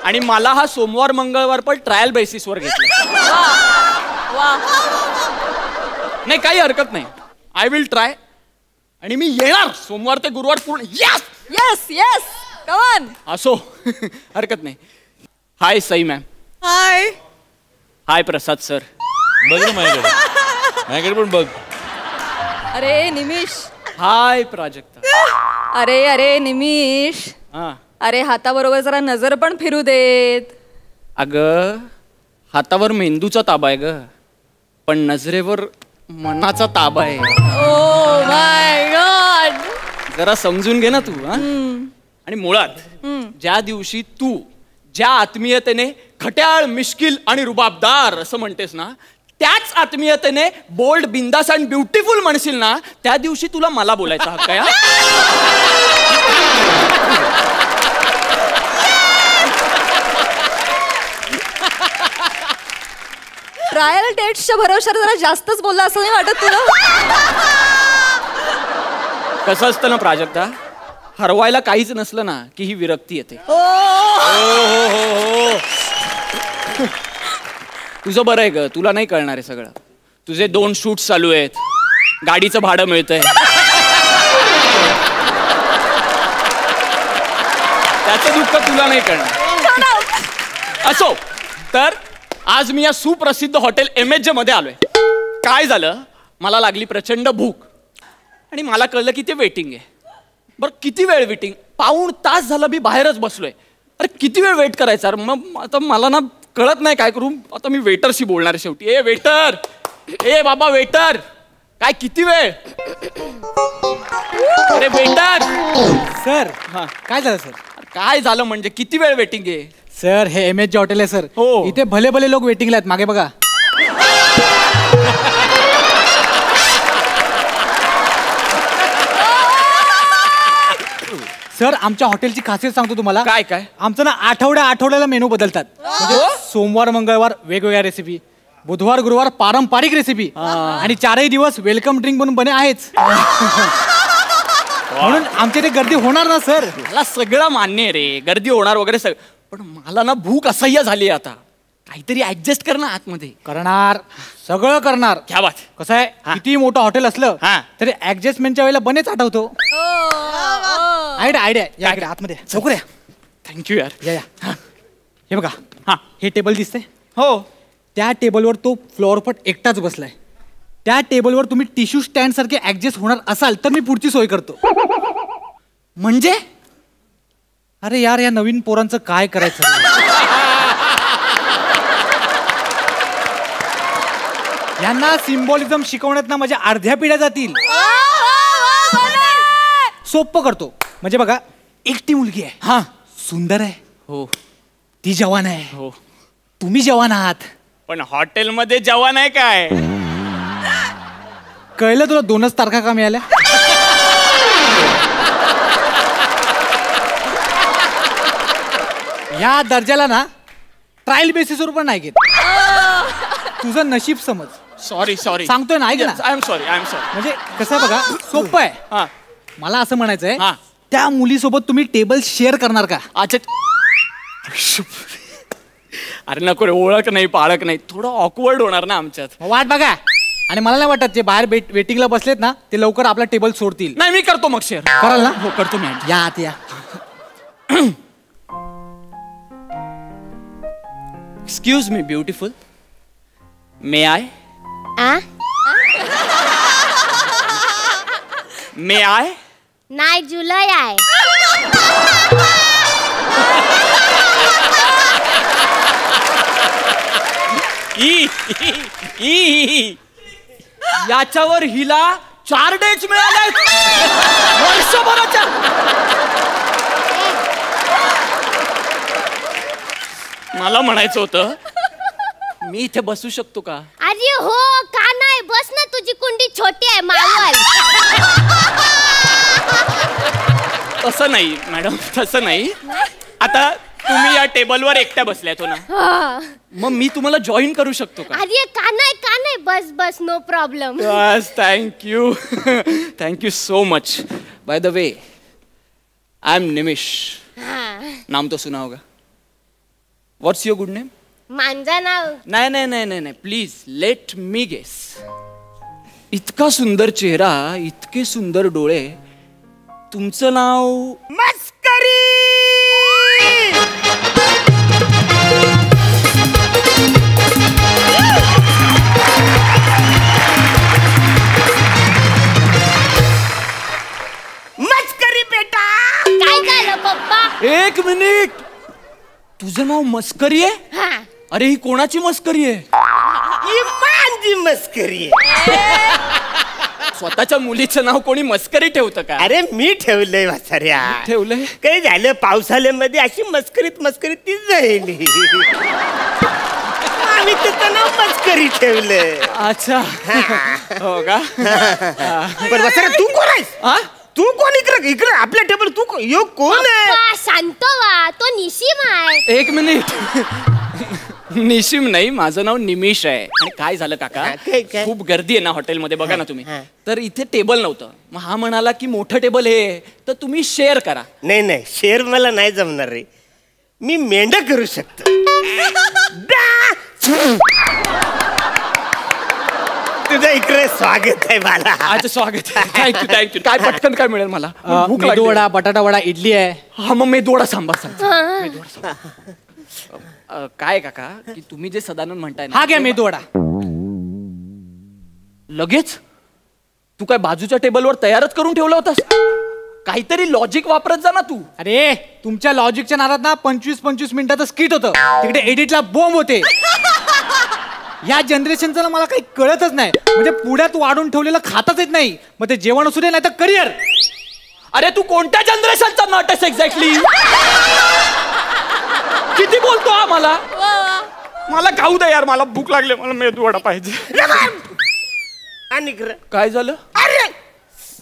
आणि मला हा सोमवार मंगळवार पण ट्रायल बेसिसवर घेतला. नाही, काही हरकत नाही. आय विल ट्राय आणि मी येणार सोमवार ते गुरुवार पूर्ण. Yes yes yes, come on. असो, हरकत नाही. हाय सई मॅम. हाय. हाय प्रसाद सर. बघ ना माझ्याकडे पण बघ. अरे निमिष. हाय प्राजक्ता. अरे अरे निमिष, हा. अरे हाताबरोबर जरा नजर पण फिरू देत. अग, हातावर मेंदूचा ताबा आहे ग, पण नजरेवर मनाचा ताबा आहे. Oh my God. जरा समजून घे ना तू. आणि मुळात ज्या दिवशी तू ज्या आत्मीयतेने खट्याळ, मिश्किल आणि रुबाबदार असं म्हणतेस ना, त्याच आत्मीयतेने बोल्ड, बिंदास अँड ब्युटिफुल म्हणशील ना, त्या दिवशी तुला मला बोलायचा हक्क आहे. ट्रायल डेट्सच्या भरोश्यावर जरा जास्तच बोलला असं नाही वाटत तुला? कसं असतं ना प्राजक्ता, हरवायला काहीच नसलं ना की ही विरक्ती येते. तुझं बरं आहे ग, तुला नाही कळणार आहे सगळं. तुझे 2 शूट्स चालू आहेत, गाडीचं भाडं मिळतंय, त्याचं दुःख तुला नाही कळणार. असो, तर आज मी या सुप्रसिद्ध हॉटेल MHJ मध्ये आलोय. काय झालं, मला लागली प्रचंड भूक आणि मला कळलं की ते वेटिंग आहे. बरं, किती वेळ वेटिंग? पाऊण तास झाला मी बाहेरच बसलोय. अरे किती वेळ वेट करायचा? मग आता मला ना कळत नाही काय करू. आता मी वेटरशी बोलणार आहे शेवटी. ए वेटर, ए बाबा वेटर, काय किती वेळ? अरे वेटर. सर, हा. काय झालं सर? काय झालं म्हणजे किती वेळ वेटिंग आहे? सर, हे MHJ हॉटेल आहे सर. हो. इथे भले भले लोक वेटिंगला आहेत, मागे बघा. सर, आमच्या हॉटेलची खासियत सांगतो तुम्हाला. काय काय? आमचं ना आठवड्याला मेनू बदलतात. म्हणजे सोमवार मंगळवार वेगवेगळ्या रेसिपी, बुधवार गुरुवार पारंपरिक रेसिपी आणि 4ही दिवस वेलकम ड्रिंक म्हणून बने आहेच. म्हणून आमच्या इथे गर्दी होणार ना सर. मला सगळं मान्य आहे रे, गर्दी होणार वगैरे सगळं, पण मला ना भूक असह्य झाली आता. काहीतरी ऍडजस्ट कर ना आतमध्ये. करणार, सगळं करणार. क्या बात. कसं आहे, किती मोठं हॉटेल असलं हा. तरी ऍडजस्टमेंटच्या वेळेला बनेच आठवतो. आयडिया या इकडे आतमध्ये लवकर या. थँक्यू यार. या या. हे बघा, हा हे टेबल दिसतंय. हो. त्या टेबलवर तो फ्लोअरपट एकटाच बसलाय. त्या टेबलवर तुम्ही टिश्यू स्टँड सारखे ऍडजस्ट होणार असाल तर मी पुढची सोय करतो. म्हणजे? अरे यार, या नवीन पोरांचं काय करायचं? यांना सिम्बॉलिझम शिकवण्यात ना माझ्या अर्ध्या पिढ्या जातील. सोपं करतो. म्हणजे बघा, एकटी मुलगी आहे, हा सुंदर आहे, हो ती जवान आहे, हो तुम्ही जवान आहात. पण हॉटेलमध्ये जवान आहे काय? कळलं तुला 2च तारखा का मिळाल्या? या दर्जाला ना ट्रायल बेसिसवर पण नाही घेत. तुझं नशीब समज. सॉरी सांगतोय ना, ऐक ना. आय एम सॉरी म्हणजे कसं बघा, सोपं आहे. हा मला असं म्हणायचंय, हा. त्या मुलीसोबत तुम्ही टेबल शेअर करणार का? अच्छा. अरे नको रे, ओळख नाही पाळख नाही, थोडं ऑकवर्ड होणार ना आमच्यात. वाट बघा. आणि मला नाही वाटत जे बाहेर वेटिंगला बसलेत ना ते लवकर आपला टेबल सोडतील. नाही मी करतो मग शेअर. कराल ना? हो करतो मी. या आत या. Excuse me beautiful, may I? May I? नाही, जुलै आहे. याच्यावर हिला 4 डेज मिळाले वर्षभराच्या. मला म्हणायचं होतं, मी इथे बसू शकतो का? अरे हो, का नाही, बस ना, तुझी कुंडी छोटी आहे मावल. तसं नाही मॅडम, तसं नाही. आता तुम्ही या टेबलवर एकट्या बसल्यात हो ना, मग मी तुम्हाला जॉईन करू शकतो का? अरे का नाही, बस बस, नो प्रॉब्लेम. बस, thank you so much. By the way, I am Nimish. नाम तो सुना होगा. What's your good name? माझं नाव नाही प्लीज लेट मी गेस. इतका सुंदर चेहरा, इतके सुंदर डोळे, तुमचं नाव? मस्करी. मस्करी बेटा. काय झालं पप्पा? 1 मिनिट, तुझं नाव मस्करी आहे? हा. अरे ही कोणाची मस्करी आहे? ही माझी मस्करी आहे. स्वतःच्या मुलीचं नाव कोणी मस्करी ठेवतं का? अरे मी ठेवलंय वासाऱ्या. ठेवलंय? काही झालं पावसाळ्यामध्ये अशी मस्करीत ती जाईल. आम्ही त्याचं नाव मस्करी ठेवलं. अच्छा. हो का? पण वासाऱ्या तू कोण आहेस? तू कोण इकडे आपल्या टेबल तू कोण आहे? पप्पा, शांत व्हा, तो निशिम आहे. 1 मिनिट. निशिम नाही, माझं नाव निमिष आहे. आणि काय झालं काका, काय? खूप गर्दी आहे ना हॉटेलमध्ये, बघा ना तुम्ही. तर इथे टेबल नव्हतं, मग हा म्हणाला की मोठं टेबल आहे तर तुम्ही शेअर करा. नाही शेअर मला नाही जमणार रे. मी मेंढ करू शकतो. तुझं इकडे स्वागत आहे मला. अच्छा, स्वागत. थँक्यू. काय पटकन काय मिळेल मला? भूक लागली. मेदूवडा, बटाटा वडा, इडली आहे. हा मग मेदूवडा सांबार सांग. काय काका, की तुम्ही जे सदानंद म्हणताय ना, हा घ्या मेदूवडा. लगेच तू काय बाजूच्या टेबलवर तयारच करून ठेवला होतास? काहीतरी लॉजिक वापरत जा ना तू. अरे तुमच्या लॉजिकच्या नादात ना 25 मिनिटाचं स्किट होतं, तिकडे एडिटला बॉम्ब होते. या जनरेशनचं ना मला काही कळतच नाही. म्हणजे पुढ्यात वाढून ठेवलेलं खातच येत नाही. मग ते जेवण असू दे नाही तर करिअर. अरे तू कोणत्या जनरेशनचा नट आहेस एक्झॅक्टली? किती बोलतो हा मला? मला खाऊ दे यार, मला भूक लागली, मला मेदूवडा पाहिजे. आणि काय झालं? अरे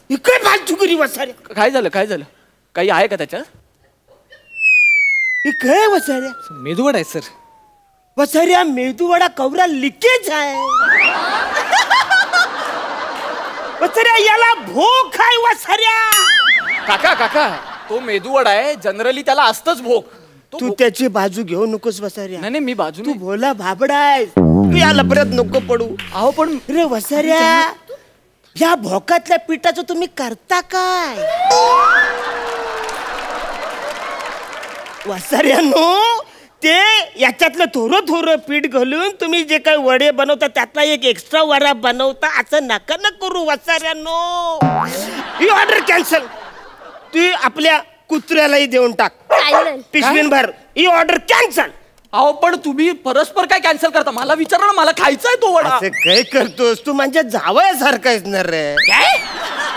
इकडे फालतुगिरी वासाऱ्या. काय झालं? काही आहे का त्याच्यात? इकडे वासाऱ्या मेदूवडा आहे सर. वसाऱ्या मेदूवडा कवरा लिकेज आहे. वसाऱ्या याला भोक आहे वसाऱ्या. काका तो मेदूवडा आहे, जनरली त्याला असतच भोक. तू त्याची बाजू घेऊ नकोस वसाऱ्या. नाही मी बाजू. तू भोला भाबडा आहेस. तू याला परत नको पडू. अहो पण रे वसाऱ्या, या भोकातल्या पिठाचं तुम्ही करता काय? वसाऱ्यानो, ते याच्यातलं थोडं पीठ घालून तुम्ही जे काही वडे बनवता त्यातला एक एक्स्ट्रा वडा बनवता. असं नका न करू वसाऱ्यानो. ही ऑर्डर कॅन्सल. तू आपल्या कुत्र्यालाही देऊन टाक. पिशवीन भर. ही ऑर्डर कॅन्सल. अहो पण तुम्ही परस्पर काय कॅन्सल करता? मला विचारा ना, मला खायचाय तो वडा. असं काय करतोस तू? माझ्या जावयासारखा आहेस ना रे. काय?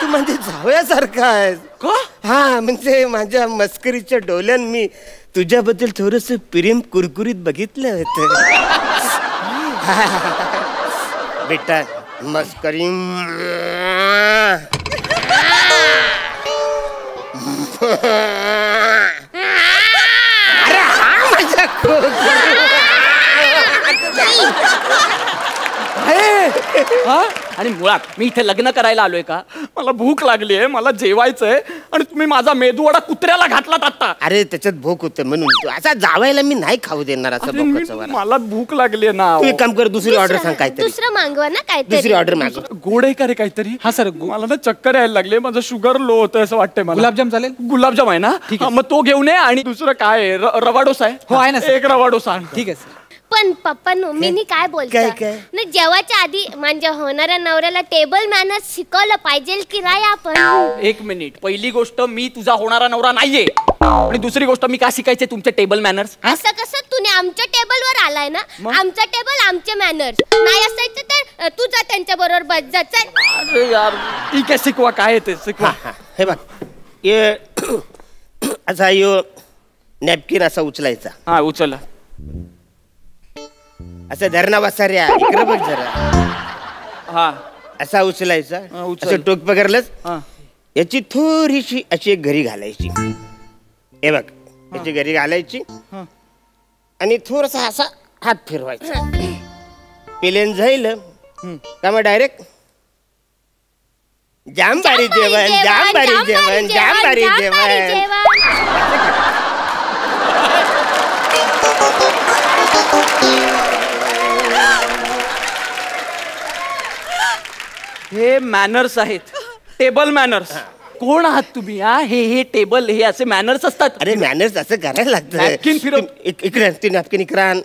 तू म्हणजे जावयासारखा आहेस. का? हा म्हणजे माझ्या मस्करीच्या डोल्यान मी तुझ्याबद्दल थोडस प्रेम कुरकुरीत बघितलं होतं. बेटा मस्करी अरे हा माझा आणि मुळात मी इथे लग्न करायला आलोय का? मला भूक लागली आहे, मला जेवायचंय आणि तुम्ही माझा मेदूवडा कुत्र्याला घातलात आता. अरे त्याच्यात भूक होते म्हणून तू असा जावायला मी नाही खाऊ देणार असं भोकाचं वडा. मला भूक लागली आहे ना. तू एक काम कर, दुसरी ऑर्डर सांग काहीतरी. दुसरं मागवा ना काहीतरी. दुसरी ऑर्डर मागव. गोड आहे का रे काहीतरी? हा सर मला ना चक्कर यायला लागले, माझं शुगर लो होतं असं वाटतंय मला. गुलाबजाम चालेल? गुलाबजाम आहे ना? ठीक आहे. मग तो घेऊन ये. आणि दुसरं काय आहे? रवा डोसा आहे? हो, आहे ना सर. एक रवा डोसा आण. ठीक आहे सर. पण पप्पांनो मी काय बोलते काय? ना, जेवायच्या आधी म्हणजे होणाऱ्या नवऱ्याला टेबल मॅनर्स शिकवलं पाहिजे की नाही आपण? एक मिनिट. पहिली गोष्ट, मी तुझा होणारा नवरा नाहीये. आणि दुसरी गोष्ट, मी का शिकायचे तुमचे टेबल मॅनर्स? असं कसं? तुम्ही आमच्या टेबलवर आलाय ना, आमचा टेबल आमचे मॅनर्स नाही असायचं तर तू जा त्यांच्या बरोबर बस जा. चल. अरे यार ठीक आहे, शिकवा काय आहे ते शिकवा. हे बघ ये असा यो नॅपकिन असा उचलायचा. हा उचला. असं धरणा वासाऱ्या इकडे बघ जरा. हा असा उचलायचा. उचल. असं टोक पकडलंच. हा. याची थोडीशी अशी एक घरी घालायची. हे बघ याची घरी घालायची आणि थोडासा असा हात फिरवायचा. पेलेन जाईल का मग डायरेक्ट जाम भारी जेवण, जाम भारी जेवण, जाम भारी जेवण. हे मॅनर्स आहेत, टेबल मॅनर्स. कोण आहात तुम्ही? हा हे टेबल हे असे मॅनर्स असतात? अरे मॅनर्स असं करायला लागतं. नॅपकिन फिरव. इकडे ती नॅपकिन इकडे आण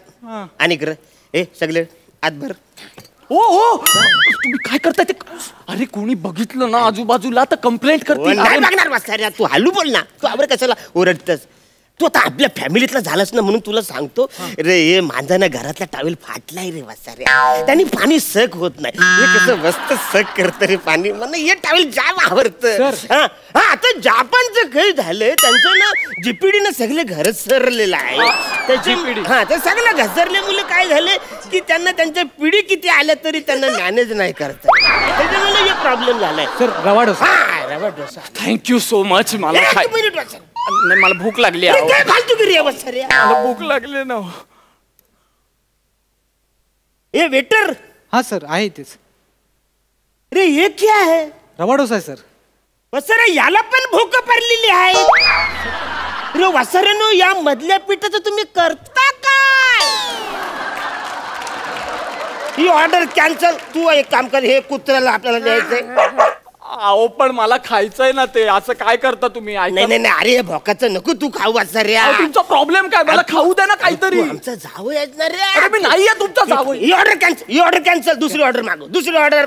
आणि इकडे हे सगळे आतभर. हो तुम्ही काय करताय ते? अरे कोणी बघितलं ना आजूबाजूला तर कंप्लेंट करतील. नाही बघणार वासाऱ्या, तू हलू बोल ना. तू आवर कशाला ओरडतस? तू आता आपल्या फॅमिलीतला झालास ना म्हणून तुला सांगतो रे. हे माझा घरातला टावेल फाटलाय रे वासाऱ्या. त्यांनी पाणी सक होत नाही. हे कसं मस्त सक करत रे पाणी. मला हे टावेल जाम आवडतं. हा आता जापानचं काय झालंय, त्यांचं ना जीपीडीनं सगळे घर सरलेलं आहे. त्याची हा तर सगळं घसरले मुलं काय झाले की त्यांना त्यांच्या पिढी किती आल्या तरी त्यांना मॅनेज नाही करता. त्याच्यामुळे हे प्रॉब्लेम झालाय. सर रवा डोसा. हा रवा डोसा. Thank you so much. मला एक मिनिट वासाऱ्या. नाही मला भूक लागली. काय फालतू गिरी आहे वासाऱ्या. मला भूक लागली ना. ए वेटर. हा सर आहे तेच. रे ये क्या है? रवा डोसा आहे सर. वसरे याला पण भूक पडलेली आहे. रे वसरेनो या मधल्या पिठाचं तुम्ही करता काय? ही ऑर्डर कॅन्सल. तू एक काम कर, हे कुत्र्याला आपल्याला द्यायचंय. अहो पण मला खायचंय ना ते. असं काय करता तुम्ही? नाही नाही नाही, अरे भोकाचं नको तू खाऊ वसऱ्या. तुमचा प्रॉब्लेम काय? मला खाऊ द्या ना काहीतरी. आमचं जावं यायचं ना अरे रे. मी नाहीये तुमचा जावई. ही ऑर्डर कॅन्सल, ही ऑर्डर कॅन्सल. दुसरी ऑर्डर मागव, दुसरी ऑर्डर.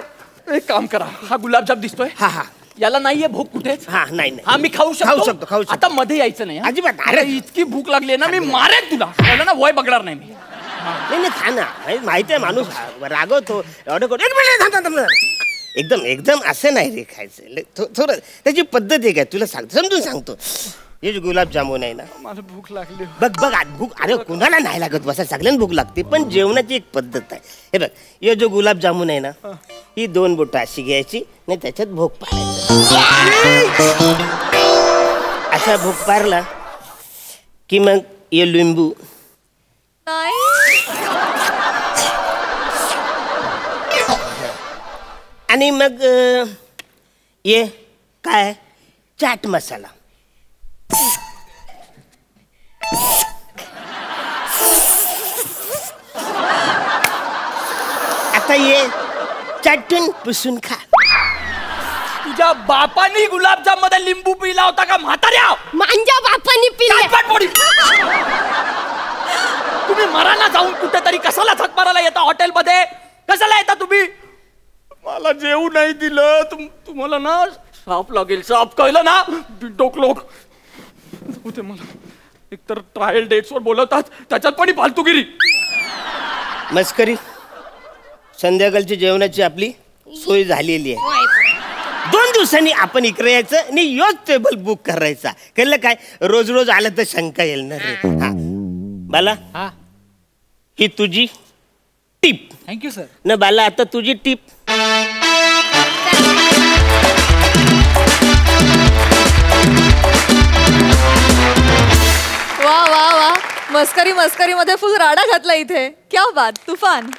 एक काम करा, हा गुलाबजाम दिसतोय. हा हा याला नाहीये भूक कुठे? हा नाही नाही. हा मी खाऊ खाऊ शकतो, खाऊ शकतो. आता मध्ये यायचं नाही. अजिबात. अरे इतकी भूक लागली ना, मी मारेन तुला. मला ना वय बघणार नाही मी. नाही नाही खा ना. माहिती आहे माणूस रागवतो. ऑर्डर करतो. एक मिनिट थांब थांब थांब. एकदम एकदम असं नाही रे खायचं. थोडं त्याची पद्धत आहे काय तुला सांगतो, समजून सांगतो. हे जे गुलाबजामुन आहे ना, मला भूक लागली. बघ बघ आज भूक. अरे कुणाला नाही लागत बसा, सगळ्यांना भूक लागते. पण जेवणाची एक पद्धत आहे. हे बघ हे जो गुलाबजामुन आहे ना, ही 2 बोटं अशी घ्यायची नाही त्याच्यात भोग पाडायचा. असा भोग पारला की मग ये लिंबू आणि मग ये काय चाट मसाला. आता ये चाटून पुसून खा. तुझ्या बापानी गुलाबजाम मध्ये लिंबू पिला होता का म्हाताऱ्या? माझ्या बापानी पिले. काटपाटपोडी. तुम्ही मराना जाऊन कुठेतरी कशाला झक मारायला येता हॉटेलमध्ये? कशाला येता तुम्ही? मला जेवू नाही दिलं. तुम्हाला ना साप लागेल. साप कळलं ना? डोक लोक. मला एकतर ट्रायल डेट्सवर बोलवतात, त्याच्यात पण ही फालतूगिरी. मस्करी. संध्याकाळची जेवणाची आपली सोय झालेली आहे. 2 दिवसांनी आपण इकडे यायचं आणि योच टेबल बुक करायचा. कळलं काय? रोज रोज आलं तर शंका येईल ना रे. हा. बाला, ही तुझी टिप. Thank you sir. न बाला, आता तुझी टिप. वा वा वा, मस्करी मध्ये फुल राडा घातला इथे. क्या बात, तुफान.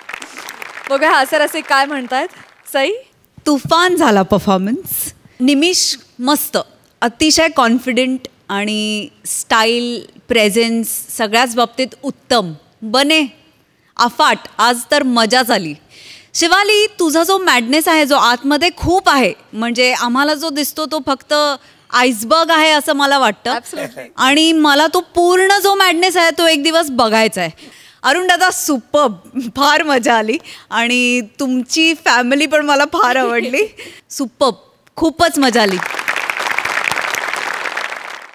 बघा हास्य रसिक काय म्हणतायत. सई, तुफान झाला परफॉर्मन्स. निमिष मस्त, अतिशय कॉन्फिडेंट आणि स्टाईल प्रेझेन्स सगळ्याच बाबतीत उत्तम. बने अफाट, आज तर मजाच आली. शिवाली, तुझा जो मॅडनेस आहे, जो आतमध्ये खूप आहे, म्हणजे आम्हाला जो दिसतो तो फक्त आईसबर्ग आहे असं मला वाटतं. आणि मला तो पूर्ण जो मॅडनेस आहे तो एक दिवस बघायचा आहे. अरुण दादा, सुपर्ब, फार मजा आली. आणि तुमची फॅमिली पण मला फार आवडली. सुपर्ब, खूपच मजा आली.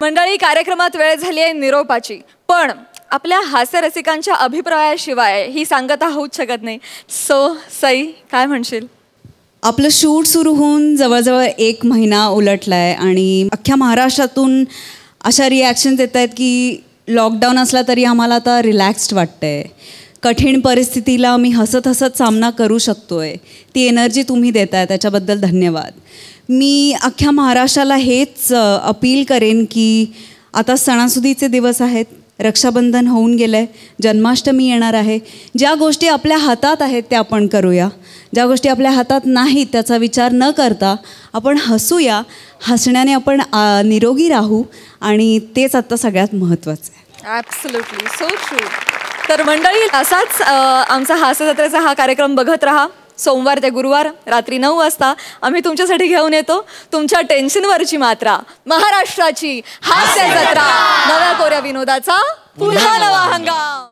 मंडळी, कार्यक्रमात वेळ झाली आहे निरोपाची, पण आपल्या हास्य रसिकांच्या अभिप्रायाशिवाय ही सांगता होऊच शकत नाही. सो सई, काय म्हणशील? आपलं शूट सुरू होऊन जवळजवळ 1 महिना उलटला आहे आणि अख्ख्या महाराष्ट्रातून अशा रिॲक्शन्स येत आहेत की लॉकडाऊन असला तरी आम्हाला आता रिलॅक्स्ड वाटतं आहे. कठीण परिस्थितीला मी हसत हसत सामना करू शकतो आहे. ती एनर्जी तुम्ही देताय, त्याच्याबद्दल धन्यवाद. मी अख्ख्या महाराष्ट्राला हेच अपील करेन की आता सणासुदीचे दिवस आहेत. रक्षाबंधन होऊन गेलं आहे, जन्माष्टमी येणार आहे. ज्या गोष्टी आपल्या हातात आहेत त्या आपण करूया. ज्या गोष्टी आपल्या हातात नाहीत त्याचा विचार न करता आपण हसूया. हसण्याने आपण निरोगी राहू आणि तेच आता सगळ्यात महत्त्वाचं आहे. Absolutely, so true. तर मंडळी, असाच आमचा हास्य जत्रेचा हा कार्यक्रम बघत राहा. सोमवार ते गुरुवार रात्री 9 वाजता आम्ही तुमच्यासाठी घेऊन येतो तुमच्या टेन्शनवरची मात्रा, महाराष्ट्राची हास्य जत्रा. नव्या कोऱ्या विनोदाचा पुन्हा नवा हंगाम.